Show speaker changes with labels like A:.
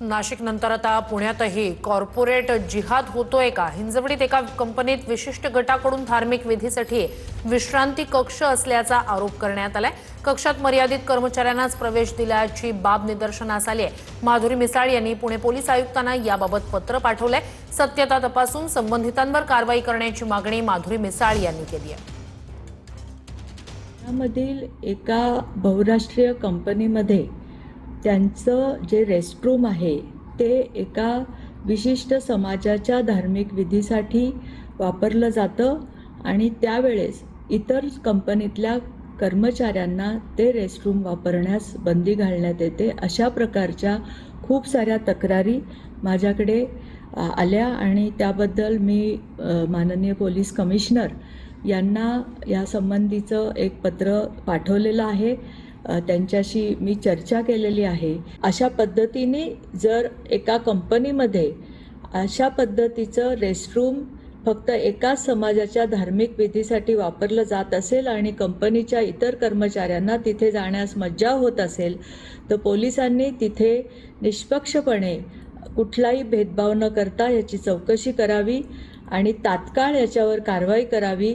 A: नाशिक नंतर आता पुण्यातही कॉर्पोरेट जिहाद होतोय का? हिंजवडीत एका कंपनीत विशिष्ट गटाकडून धार्मिक विधीसाठी विश्रांती कक्ष असल्याचा आरोप करण्यात आलाय। कक्षात मर्यादित कर्मचाऱ्यांनाच प्रवेश दिल्याची बाब निदर्शनास आली आहे। माधुरी मिसाळ यांनी पुणे पोलीस आयुक्तांना याबाबत पत्र पाठवलंय। सत्यता तपासून संबंधितांवर कारवाई करण्याची मागणी माधुरी मिसाळ यांनी केली आहे।
B: यामधील एका बहुराष्ट्रीय कंपनीमध्ये त्यांचं जे रेस्टरूम आहे ते एका विशिष्ट समाजाच्या धार्मिक विधीसाठी वापरलं जातं आणि त्यावेळेस इतर कंपनीतल्या कर्मचाऱ्यांना ते रेस्टरूम वापरण्यास बंदी घालण्यात येते। अशा प्रकारच्या खूप साऱ्या तक्रारी माझ्याकडे आल्या आणि त्याबद्दल मी माननीय पोलीस कमिशनर यांना या संबंधीचं एक पत्र पाठवलेलं आहे। त्यांच्याशी मी चर्चा केलेली आहे। अशा पद्धतीने जर एका कंपनीमध्ये अशा पद्धतीचं रेस्टरूम फक्त एकाच समाजाच्या धार्मिक विधीसाठी वापरलं जात असेल आणि कंपनीच्या इतर कर्मचाऱ्यांना तिथे जाण्यास मज्जाव होत असेल तर पोलिसांनी तिथे निष्पक्षपणे कुठलाही भेदभाव न करता याची चौकशी करावी आणि तात्काळ याच्यावर कारवाई करावी।